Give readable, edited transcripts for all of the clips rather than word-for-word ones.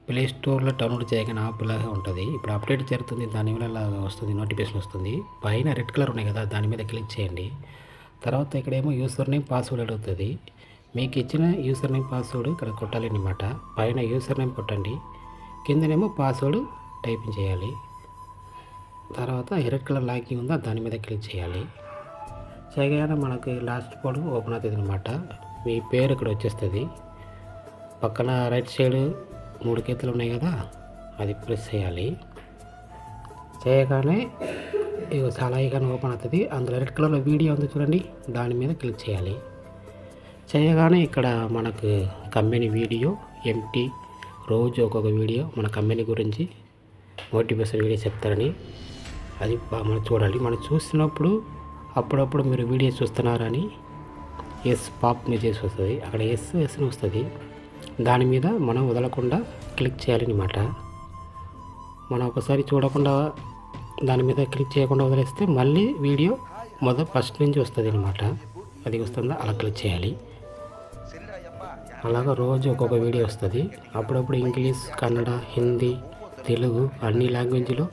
Play స్టోర్లో download చేయగానే app లాగా ఉంటుంది. ఇప్పుడు అప్డేట్ జరుగుతుంది, దానివల్ల ఇలాగా వస్తుంది, నోటిఫికేషన్ వస్తుంది. పైన రెడ్ కలర్ ఉన్నాయి కదా, దాని మీద క్లిక్ చేయండి. తర్వాత ఇక్కడేమో యూజర్ నేమ్ పాస్వర్డ్ అడుగుతుంది. మీకు ఇచ్చిన యూజర్ నేమ్ పాస్వర్డ్ ఇక్కడ కొట్టాలి అన్నమాట. పైన యూజర్ నేమ్ కొట్టండి, కిందనేమో పాస్వర్డ్ టైపింగ్ చేయాలి. తర్వాత రెడ్ కలర్ లాగిన్ ఉందా, దాని మీద క్లిక్ చేయాలి. చేయగానే మనకి లాస్ట్ కోడ్ ఓపెన్ అవుతుంది అనమాట. మీ పేరు ఇక్కడ వచ్చేస్తుంది. పక్కన రైట్ సైడ్ 3 గీతలు ఉన్నాయి కదా, అది ప్రెస్ చేయాలి. చేయగానే ఇక చాలా ఐకాన్ ఓపెన్ అవుతుంది. అందులో రెడ్ కలర్లో వీడియో ఉంది చూడండి, దాని మీద క్లిక్ చేయాలి. చేయగానే ఇక్కడ మనకు కంపెనీ వీడియో ఎంటీ రోజు ఒక్కొక్క వీడియో మన కంపెనీ గురించి మోటివేషన్ వీడియో చెప్తారని అది మనం చూడాలి. మనం చూసినప్పుడు అప్పుడప్పుడు మీరు వీడియో చూస్తున్నారని ఎస్ పాప్ మెసేజ్ వస్తుంది. అక్కడ ఎస్ అని వస్తుంది. దాని మీద మనం వదలకుండా క్లిక్ చేయాలన్నమాట. మనం ఒకసారి చూడకుండా దాని మీద క్లిక్ చేయకుండా వదిలేస్తే మళ్ళీ వీడియో ఫస్ట్ నుంచి వస్తుంది అనమాట. అది వస్తుందా అలా క్లిక్ చేయాలి. అలాగా రోజు ఒక్కొక్క వీడియో వస్తుంది. అప్పుడప్పుడు ఇంగ్లీష్, కన్నడ, హిందీ, తెలుగు అన్ని లాంగ్వేజ్లో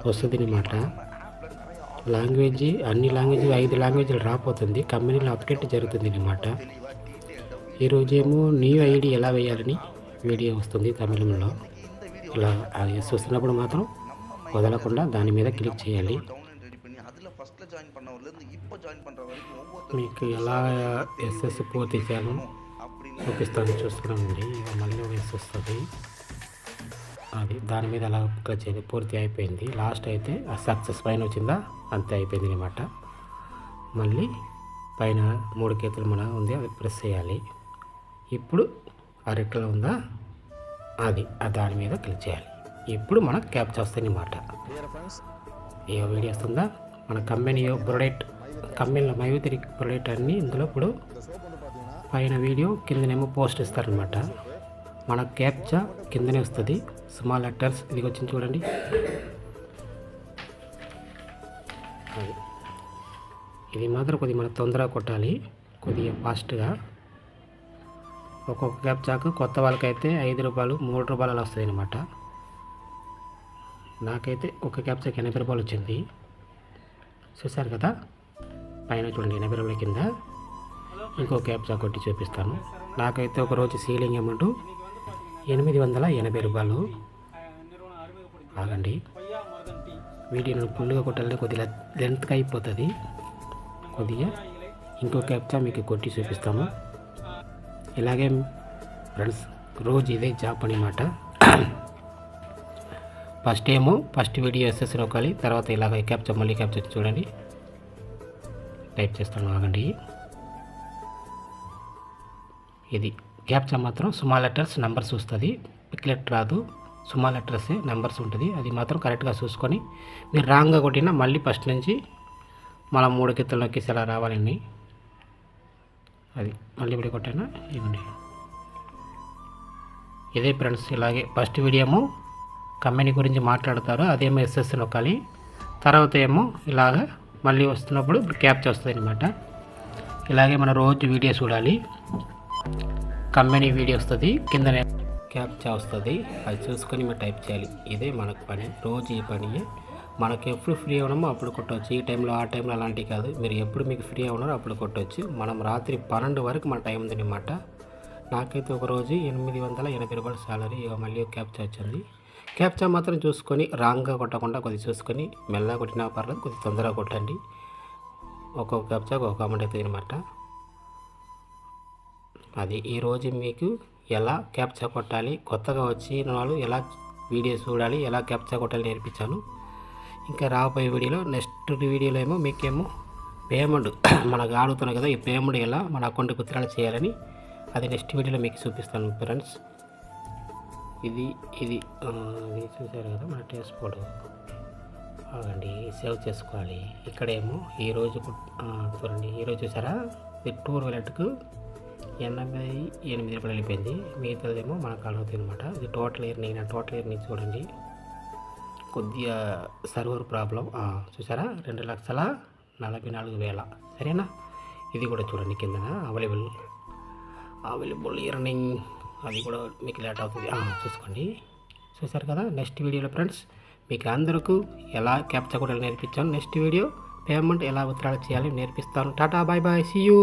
వస్తుంది అనమాట. అన్ని లాంగ్వేజ్ 5 లాంగ్వేజ్లు రాపోతుంది. కంపెనీలో అప్డేట్ జరుగుతుంది అనమాట. ఈరోజేమో న్యూ ఐడి ఎలా వేయాలని వీడియో వస్తుంది తమిళంలో. ఇలా అది వస్తున్నప్పుడు మాత్రం వదలకుండా దాని మీద క్లిక్ చేయాలి. మీకు ఎలా ఎస్ఎస్ పూర్తి చేయాలో చూపిస్తాను, చూస్తున్నానండి. మళ్ళీ ఎస్ వస్తుంది. అది దాని మీద అలా క్లిక్ చేయాలి. పూర్తి అయిపోయింది. లాస్ట్ అయితే ఆ సక్సెస్ పైన వచ్చిందా, అంతే అయిపోయింది అనమాట. మళ్ళీ పైన 3 గీతలు మన ఉంది, అది ప్రెస్ చేయాలి. ఇప్పుడు ఆ రెక్కలో ఉందా, అది దాని మీద క్లిక్ చేయాలి. ఇప్పుడు మనకు క్యాప్చర్ వస్తుంది అన్నమాట. ఏ వీడియో వస్తుందా, మన కంపెనీ ప్రొడక్ట్, కంపెనీలో మైత్రి ప్రొడక్ట్ అన్నీ ఇందులో ఇప్పుడు పైన వీడియో కిందనేమో పోస్ట్ ఇస్తారనమాట. మన క్యాప్చర్ కిందనే వస్తుంది, స్మాల్ లెటర్స్ ఇది వచ్చింది చూడండి. అది ఇది మాత్రం కొద్దిగా మనం తొందరగా కొట్టాలి, కొద్దిగా ఫాస్ట్గా. ఒక్కొక్క క్యాప్చాకు కొత్త వాళ్ళకైతే 5 రూపాయలు 3 రూపాయలు అలా వస్తుంది అనమాట. నాకైతే ఒక క్యాప్చాకి 80 రూపాయలు వచ్చింది. చూసారు కదా, పైన చూడండి 80 రూపాయల కింద ఇంకో క్యాప్చా కొట్టి చూపిస్తాను. నాకైతే ఒకరోజు సీలింగ్ అమౌంట్ 880 రూపాయలు. ఆగండి, వీడియోను ఫుల్గా కొట్టాలంటే కొద్దిగా లెంత్గా అయిపోతుంది. కొద్దిగా ఇంకో క్యాప్చా మీకు కొట్టి చూపిస్తాము. ఇలాగే ఫ్రెండ్స్ రోజు ఇదే జాబ్ అనమాట. ఫస్ట్ వీడియో ఎస్ఎస్ నొక్కాలి, తర్వాత ఇలాగ క్యాప్చా మళ్ళీ క్యాప్చా చూడండి. టైప్ చేస్తాను, ఆగండి. ఇది క్యాప్చా మాత్రం స్మాల్ లెటర్స్ నెంబర్స్ వస్తుంది, బిగ్ లెటర్ రాదు. స్మాల్ లెటర్సే నెంబర్స్ ఉంటుంది. అది మాత్రం కరెక్ట్గా చూసుకొని, మీరు రాంగ్గా కొట్టినా మళ్ళీ ఫస్ట్ నుంచి మళ్ళీ 3 గీతలు నొక్కేసి అలా రావాలండి. అది మళ్ళీ ఇప్పుడు కొట్టాను, ఇవ్వండి. ఇదే ఫ్రెండ్స్, ఇలాగే ఫస్ట్ వీడియో కంపెనీ గురించి మాట్లాడతారు, అదేమో ఎస్ఎస్ నొక్కాలి. తర్వాత ఏమో ఇలాగ మళ్ళీ వస్తున్నప్పుడు క్యాప్చా వస్తుంది అనమాట. ఇలాగే మనం రోజు వీడియో చూడాలి. కంపెనీ వీడియో వస్తుంది, కిందనే క్యాప్చా వస్తుంది, అది చూసుకొని మీరు టైప్ చేయాలి. ఇదే మనకు పని, రోజు ఈ పని. మనకు ఎప్పుడు ఫ్రీ ఉన్నామో అప్పుడు కొట్టవచ్చు. ఈ టైంలో ఆ టైంలో అలాంటివి కాదు, మీరు ఎప్పుడు మీకు ఫ్రీ ఉన్నారో అప్పుడు కొట్టవచ్చు. మనం రాత్రి 12 వరకు మన టైం ఉంది అనమాట. నాకైతే ఒకరోజు 880 రూపాయలు సాలరీ. ఇక మళ్ళీ క్యాప్చా వచ్చింది. క్యాప్చా మాత్రం చూసుకొని రాంగ్గా కొట్టకుండా కొద్దిగా చూసుకొని మెల్లగా కొట్టినా పర్లేదు, కొద్దిగా తొందరగా కొట్టండి. ఒక్కొక్క క్యాప్చా ఒక అమౌంట్ అవుతుంది అనమాట. అది ఈరోజు మీకు ఎలా క్యాప్చా కొట్టాలి, కొత్తగా వచ్చిన వాళ్ళు ఎలా వీడియో చూడాలి, ఎలా క్యాప్చా కొట్టాలి నేర్పించాను. ఇంకా రాబోయే వీడియోలో, నెక్స్ట్ వీడియోలో ఏమో మీకేమో పేమెంట్ మనకు అడుగుతున్నాయి కదా, ఈ పేమెంట్ ఎలా మన అకౌంట్కి విత్డ్రా చేయాలని అది నెక్స్ట్ వీడియోలో మీకు చూపిస్తాను ఫ్రెండ్స్. ఇది చూసారు కదా మన ట్రాన్స్పోర్ట్. అవండి సేవ్ చేసుకోవాలి. ఇక్కడేమో ఈరోజు చూడండి, ఈరోజు చూసారా టూర్ వాలెట్కు 88 రూపాయలు వెళ్ళిపోయింది. మిగతాదేమో మనకు అవుతుంది అనమాట. ఇది టోటల్ ఇయర్నింగ్ చూడండి. కొద్దిగా సర్వర్ ప్రాబ్లం చూసారా, 2,44,000. సరేనా, ఇది కూడా చూడండి కింద అవైలబుల్ ఇయర్నింగ్ అది కూడా మీకు లేట్ అవుతుంది. చూసుకోండి, చూసారు కదా. నెక్స్ట్ వీడియోలో ఫ్రెండ్స్ మీకు అందరికీ ఎలా క్యాప్చా కూడా నేర్పించాను. నెక్స్ట్ వీడియో పేమెంట్ ఎలా విత్డ్రా చేయాలి నేర్పిస్తాను. Tata, bye bye, see you.